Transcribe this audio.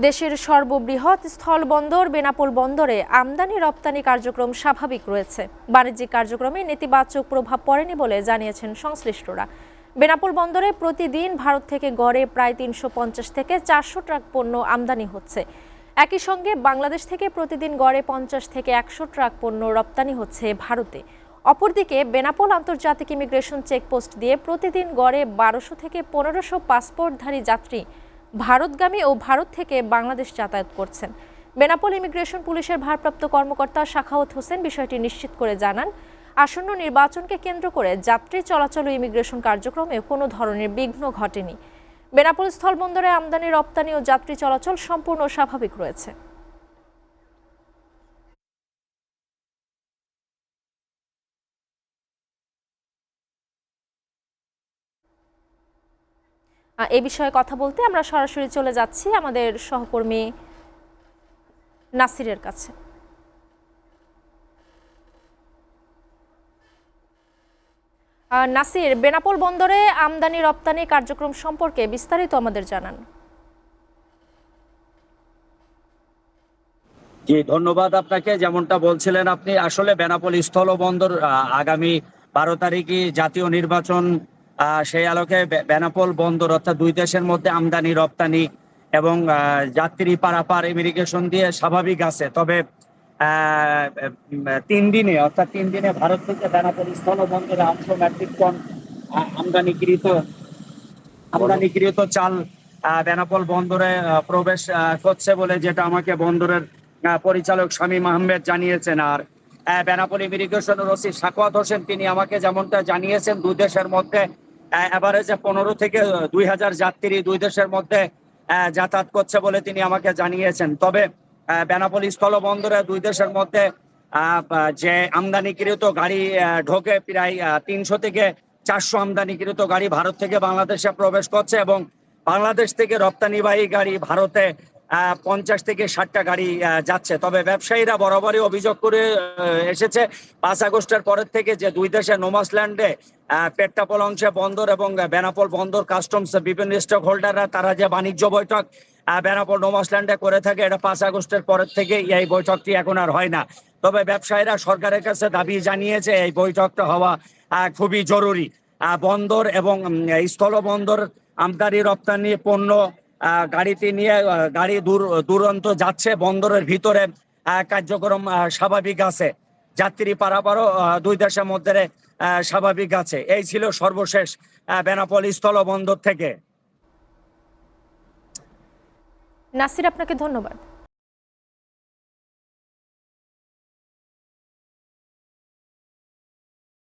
দেশের সর্ববৃহৎ স্থলবন্দর বেনাপোল বন্দরে আমদানি রপ্তানি কার্যক্রম স্বাভাবিক রয়েছে। বাণিজ্যিক কার্যক্রমে নেতিবাচক প্রভাব পড়েনি বলে জানিয়েছেন সংশ্লিষ্টরা। বেনাপোল বন্দরে প্রতিদিন ভারত থেকে গড়ে প্রায় 350 থেকে 400 ট্রাক পণ্য আমদানি হচ্ছে। একই সঙ্গে বাংলাদেশ থেকে প্রতিদিন গড়ে 50 থেকে 100 ট্রাক পণ্য রপ্তানি হচ্ছে ভারতে। অপরদিকে বেনাপোল আন্তর্জাতিক ইমিগ্রেশন চেকপোস্ট দিয়ে প্রতিদিন গড়ে 1200 থেকে 1500 পাসপোর্টধারী যাত্রী ভারতগামী ও ভারত থেকে বাংলাদেশ যাতায়াত করছেন। বেনাপোল ইমিগ্রেশন পুলিশের ভারপ্রাপ্ত কর্মকর্তা সাখাওয়াত হোসেন বিষয়টি নিশ্চিত করে জানান, আসন্ন নির্বাচনকে কেন্দ্র করে যাত্রী চলাচল ও ইমিগ্রেশন কার্যক্রমে কোনো ধরনের বিঘ্ন ঘটেনি। বেনাপোল স্থলবন্দরে আমদানি রপ্তানি ও যাত্রী চলাচল সম্পূর্ণ স্বাভাবিক রয়েছে। এই বিষয়ে কথা বলতে আমরা সরাসরি চলে যাচ্ছি আমাদের সহকর্মী নাসিরের কাছে। নাসির, বেনাপোল বন্দরে আমদানি রপ্তানি কার্যক্রম সম্পর্কে বিস্তারিত আমাদের জানান। জি, ধন্যবাদ আপনাকে। যেমনটা বলছিলেন আপনি, আসলে বেনাপোল স্থলবন্দর আগামী 12 তারিখই জাতীয় নির্বাচন, সেই আলোকে বেনাপোল বন্দর অর্থাৎ দুই দেশের মধ্যে আমদানি রপ্তানি এবং যাত্রী পারাপার ইমিগ্রেশন দিয়ে স্বাভাবিক আছে। তবে 3 দিনে অর্থাৎ 3 দিনে ভারত থেকে বেনাপোল স্থলবন্দরে 800 মেট্রিক টন আমদানিকৃত চাল বেনাপোল বন্দরে প্রবেশ করছে বলে যেটা আমাকে বন্দরের পরিচালক শামীম আহমেদ জানিয়েছেন। আর বেনাপোল ইমিগ্রেশনের ওসি সাখাওয়াত হোসেন তিনি আমাকে যেমনটা জানিয়েছেন, দুই দেশের মধ্যে এভারেজে 15 থেকে 2000 যাত্রী দুই দেশের মধ্যে যাতায়াত করছে বলে তিনি আমাকে জানিয়েছেন। তবে বেনাপোল স্থলবন্দরে দুই দেশের মধ্যে যে আমদানিকৃত গাড়ি ঢোকে, প্রায় 300 থেকে 400 আমদানিকৃত গাড়ি ভারত থেকে বাংলাদেশে প্রবেশ করছে এবং বাংলাদেশ থেকে রপ্তানিবাহী গাড়ি ভারতে 50 থেকে 60টা গাড়ি যাচ্ছে। তবে ব্যবসায়ীরা বরাবরই অভিযোগ করে এসেছে 5 আগস্টের পরের থেকে যে দুই দেশের নোমাসল্যান্ডে পেট্টাপোল অংশে বন্দর এবং বেনাপোল বন্দর কাস্টমস বিভিন্ন স্টক হোল্ডাররা তারা যে বাণিজ্য বৈঠক বেনাপোল নোমাসল্যান্ডে করে থাকে, এটা 5 আগস্টের পরের থেকে এই বৈঠকটি এখন আর হয় না। তবে ব্যবসায়ীরা সরকারের কাছে দাবি জানিয়েছে এই বৈঠকটা হওয়া খুবই জরুরি। বন্দর এবং স্থলবন্দর আমদানি রপ্তানি পণ্য গাড়িতে নিয়ে গাড়ি দূরান্ত যাচ্ছে, বন্দরের ভিতরে কার্যক্রম স্বাভাবিক আছে, যাত্রী পারাপারও দুই দেশের মধ্যে স্বাভাবিক আছে। এই ছিল সর্বশেষ বেনাপোল স্থলবন্দর থেকে। নাসির, আপনাকে ধন্যবাদ।